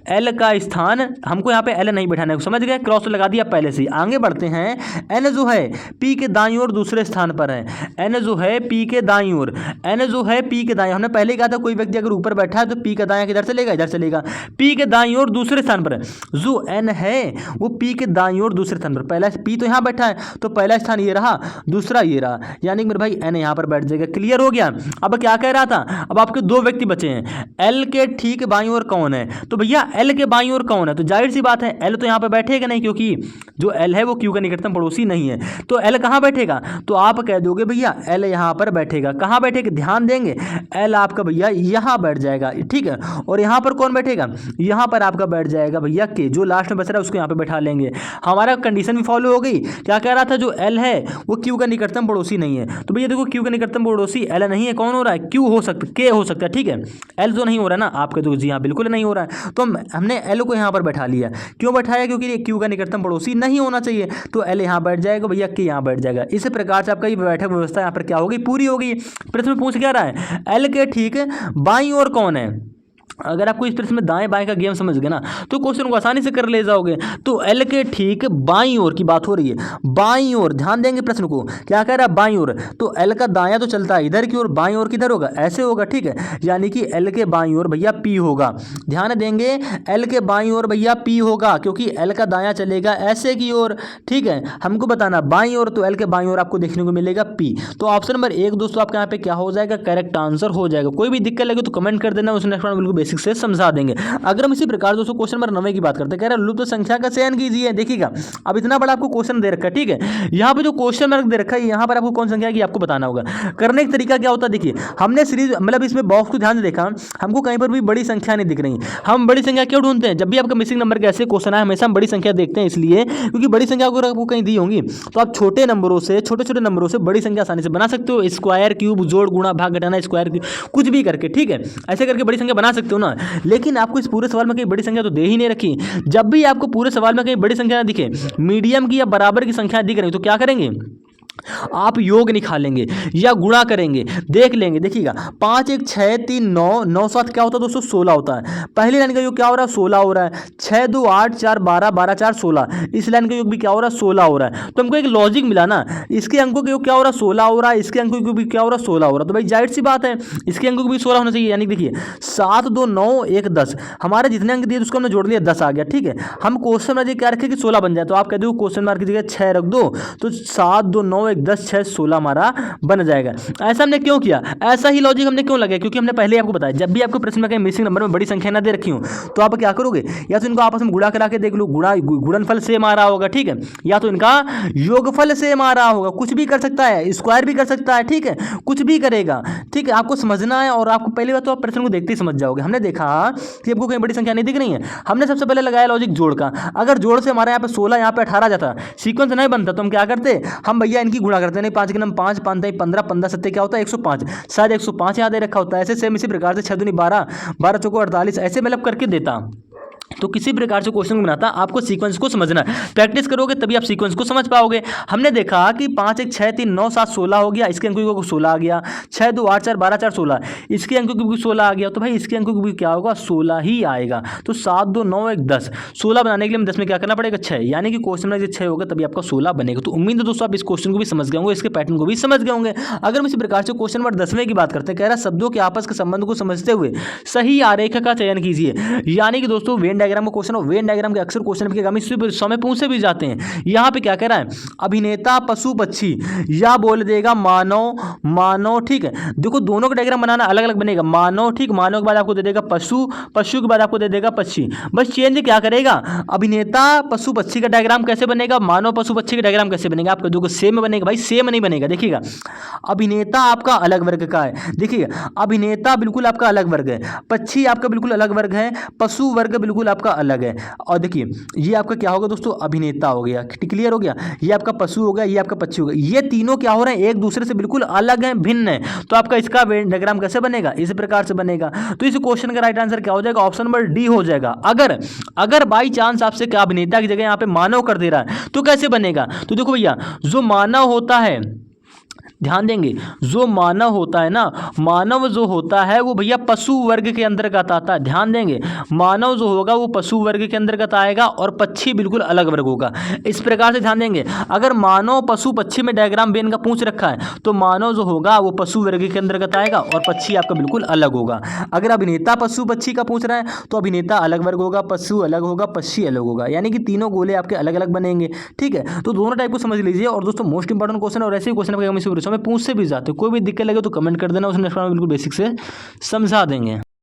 एल का स्थान हमको यहां पे एल नहीं बैठाना है, समझ गए? क्रॉस लगा दिया पहले से। आगे बढ़ते हैं। एन जो है पी के दाईं ओर दूसरे स्थान पर है। एन जो है पी के दाईं ओर, एन जो है पी के दाईं, हमने पहले ही कहा था कोई व्यक्ति अगर ऊपर बैठा है तो पी का दायां किधर चलेगा, इधर चलेगा। पी के दाईं ओर दूसरे स्थान पर है, जो एन है वो पी के दाईं ओर दूसरे स्थान पर, पहला पी तो यहां बैठा है तो पहला स्थान ये रहा, दूसरा ये रहा, यानी कि मेरे भाई एन यहां पर बैठ जाएगा। क्लियर हो गया? अब क्या कह रहा था, अब आपके दो व्यक्ति बचे हैं, एल के ठीक बाईं ओर कौन है, तो भैया एल के बाईं ओर कौन है, तो जाहिर सी बात है एल तो यहां पर बैठेगा नहीं, क्योंकि जो एल है वो क्यू का निकटतम पड़ोसी नहीं है। तो एल कहां बैठेगा, तो आप कह दोगे भैया एल यहां पर बैठेगा। कहां बैठेगा, ध्यान देंगे, एल आपका भैया यहां बैठ जाएगा, ठीक है, और यहां पर कौन बैठेगा, यहां पर आपका बैठ जाएगा भैया के, जो लास्ट में बच रहा है उसको यहां पे बैठा लेंगे। हमारा कंडीशन भी फॉलो हो गई। क्या कह रहा था, जो एल है वो क्यू का निकटतम पड़ोसी नहीं है, तो भैया देखो क्यू का निकटतम पड़ोसी एल नहीं है, कौन हो रहा है, क्यू हो सकता, के हो सकता है, ठीक है, एल जो नहीं हो रहा है ना, आपके तो जी हाँ बिल्कुल नहीं हो रहा है, तो हमने एल को यहाँ पर बैठा लिया। क्यों बैठाया, क्योंकि ये क्यू का निकटतम पड़ोसी नहीं होना चाहिए, तो एल यहाँ बैठ जाएगा भैया, के यहाँ बैठ जाएगा। इस प्रकार से आपका ये बैठक व्यवस्था यहाँ पर क्या होगी, पूरी होगी। प्रश्न में पूछ क्या रहा है, एल के ठीक बाईं ओर कौन है। अगर आपको इस प्रश्न में दाएं बाएं का गेम समझ गए ना, तो क्वेश्चन को आसानी से कर ले जाओगे। तो एल के ठीक बाईं ओर की बात हो रही है, बाईं ओर, ध्यान देंगे प्रश्न को, क्या कह रहा है, बाईं ओर, तो एल का दायां तो चलता है इधर की ओर, बाईं ओर किधर होगा, ऐसे होगा, ठीक है, यानी कि एल के बाईं ओर भैया पी होगा। ध्यान देंगे, एल के बाईं ओर भैया पी होगा, क्योंकि एल का दायां चलेगा ऐसे की ओर, ठीक है, हमको बताना बाईं ओर, तो एल के बाईं ओर आपको देखने को मिलेगा पी। तो ऑप्शन नंबर 1 दोस्तों आपके यहाँ पे क्या हो जाएगा, करेक्ट आंसर हो जाएगा। कोई भी दिक्कत लगे तो कमेंट कर देना, उसने बिल्कुल बेसिक से समझा देंगे। अगर हम इसी प्रकार दोस्तों क्वेश्चन नंबर 9 की बात करते हैं, कह रहा है लुप्त संख्या का चयन कीजिए। देखिएगा अब इतना बड़ा आपको क्वेश्चन दे रखा है, ठीक है, यहाँ पे जो क्वेश्चन मार्क दे रखा है, यहाँ पर आपको कौन संख्या की आपको बताना होगा। करने का तरीका क्या होता है, देखिए हमने सीरीज मतलब इसमें बॉक्स को ध्यान से देखा, हमको कहीं पर भी बड़ी संख्या नहीं दिख रही। हम बड़ी संख्या क्यों ढूंढते हैं, जब भी आपका मिसिंग नंबर के ऐसे क्वेश्चन है हमेशा हम बड़ी संख्या देखते हैं, इसलिए क्योंकि बड़ी संख्या अगर आपको कहीं दी होंगी तो आप छोटे नंबरों से, छोटे छोटे नंबरों से बड़ी संख्या आसानी से बना सकते हो। स्क्वायर, क्यूब, जोड़, गुणा, भाग, घटाना, स्क्वायर, क्यूब, कुछ भी करके, ठीक है, ऐसे करके बड़ी संख्या बना सकते हो ना। लेकिन आपको इस पूरे सवाल में कहीं बड़ी संख्या तो दे ही नहीं रखी। जब भी आपको पूरे सवाल में कहीं बड़ी संख्या ना दिखे, मीडियम की या बराबर की संख्या दिख रही, तो क्या करेंगे, आप योग निकालेंगे या गुणा करेंगे, देख लेंगे। देखिएगा 5 1 6 3 9 9 7 क्या होता है दोस्तों, 16 होता है। पहली लाइन का योग क्या हो रहा है, 16 हो रहा है। 6 2 8 4 12 12 4 16, इस लाइन का योग भी क्या हो रहा है, 16 हो रहा है। तो हमको एक लॉजिक मिला ना, इसके अंकों का योग क्या हो रहा है, 16 हो रहा है, इसके अंकों का भी क्या हो रहा है, 16 हो रहा है। तो भाई जाहिर सी बात है इसके अंकों को भी 16 होना चाहिए। यानी देखिए 7 2 9 1 10, हमारे जितने अंक दिए उसको हमने जोड़ लिया, 10 आ गया, ठीक है। हम क्वेश्चन में क्या रखें कि 16 बन जाए, तो आप कह दो क्वेश्चन मार्क की जगह 6 रख दो, तो 7 2 9 1 10 6 16 हमारा बन जाएगा। ऐसा हमने क्यों किया, ऐसा ही लॉजिक हमने क्यों लगाया, क्योंकि हमने पहले आपको बताया जब भी आपको प्रश्न में कहीं मिसिंग नंबर में बड़ी संख्या ना दे रखी हो, तो आप क्या करोगे, या तो इनको आपस में गुणा करा के देख लो, गुणनफल से मारा होगा, ठीक है, या तो इनका योगफल से मारा होगा, कुछ भी कर सकता है, स्क्वायर भी कर सकता है, ठीक है, कुछ भी करेगा, ठीक है। आपको समझना है, और आपको पहली बात तो आप प्रश्न को देखते ही समझ जाओगे। हमने देखा कि आपको कहीं बड़ी संख्या नहीं दिख रही है, हमने सबसे पहले लगाया लॉजिक जोड़ का। अगर जोड़ से हमारे यहाँ पे 16 यहाँ पे 18 जाता, सीक्वेंस नहीं बनता, तो हम क्या करते, हम भैया इनकी गुणा करते, नहीं 5 के नंबर 5 5 15 15 7 क्या होता है 105, शायद 105 यहाँ दे रखा होता है। ऐसे सेम इसी प्रकार से 6 दूनी 12 12 चौको 48, ऐसे मतलब करके देता। तो किसी प्रकार से क्वेश्चन बनाता आपको सीक्वेंस को समझना है। प्रैक्टिस करोगे तभी आप सीक्वेंस को समझ पाओगे। हमने देखा कि 5 1 6 3 9 7 16 हो गया, इसके अंकों को 16 आ गया। 6 2 8 4 12 4 16, इसके अंकों को भी 16 आ गया। तो भाई इसके अंकों को भी क्या होगा, 16 ही आएगा। तो 7 2 9 1 10, 16 बनाने के लिए हम 10 में क्या करना पड़ेगा, 6, यानी कि क्वेश्चन में 6 होगा तभी आपका 16 बनेगा। तो उम्मीद है दोस्तों आप इस क्वेश्चन को भी समझ गए होंगे, इसके पैटर्न को भी समझ गए होंगे। अगर हम इसी प्रकार से क्वेश्चन नंबर 10वें की बात करते हैं, कह रहा है शब्दों के आपस के संबंध को समझते हुए सही आरेख का चयन कीजिए। यानी कि दोस्तों वेन डायग्राम का क्वेश्चन, वेन डायग्राम के अक्सर क्वेश्चन के आगामी समय पूछे भी जाते हैं। यहाँ पे क्या कह रहा है, अभिनेता पशु पक्षी, या बोल देगा मानव मानव, ठीक है। देखो दोनों का डायग्राम बनाना अलग अलग बनेगा। मानव, ठीक, मानव के बाद आपको दे देगा पशु, पशु के बाद आपको दे देगा पक्षी। बस चेंज क्या करेगा, अभिनेता पशु पक्षी का डायग्राम कैसे बनेगा, मानव पशु पक्षी का डायग्राम कैसे बनेगा। आपका देखो सेम बनेगा भाई, सेम नहीं बनेगा। देखिएगा अभिनेता आपका अलग वर्ग का है, देखिएगा अभिनेता बिल्कुल आपका अलग वर्ग है, पक्षी आपका बिल्कुल अलग वर्ग है, पशु वर्ग बिल्कुल आपका अलग है। और देखिए ये आपका क्या होगा दोस्तों, अभिनेता हो गया, क्लियर हो गया। ये आपका पशु हो गया, ये आपका पक्षी हो गया। ये तीनों क्या हो रहे हैं, एक दूसरे से बिल्कुल अलग हैं, भिन्न है। तो आपका इसका डायग्राम कैसे बनेगा, इस प्रकार से बनेगा। तो इस क्वेश्चन का राइट आंसर क्या हो जाएगा, ऑप्शन नंबर डी हो जाएगा। अगर बाई चांस आपसे क्या अभिनेता की जगह यहाँ पे मानव कर दे रहा है तो कैसे बनेगा। तो देखो भैया जो मानव होता है, ध्यान देंगे, जो मानव होता है ना, मानव जो होता है वो भैया पशु वर्ग के अंतर्गत आता है। ध्यान देंगे, मानव जो होगा वो पशु वर्ग के अंतर्गत आएगा और पक्षी बिल्कुल अलग वर्ग होगा। इस प्रकार से ध्यान देंगे, अगर मानव पशु पक्षी में डायग्राम बेन का पूछ रखा है तो मानव जो होगा वो पशु वर्ग के अंतर्गत आएगा और पक्षी आपका बिल्कुल अलग होगा। अगर अभिनेता पशु पक्षी का पूछ रहा है तो अभिनेता अलग वर्ग होगा, पशु अलग होगा, पक्षी अलग होगा, यानी कि तीनों गोले आपके अलग अलग बनेंगे। ठीक है, तो दोनों टाइप को समझ लीजिए। और दोस्तों मोस्ट इंपॉर्टेंट क्वेश्चन और ऐसे ही क्वेश्चन में पूछ से भी जाते, कोई भी दिक्कत लगे तो कमेंट कर देना, उसने बिल्कुल बेसिक से समझा देंगे।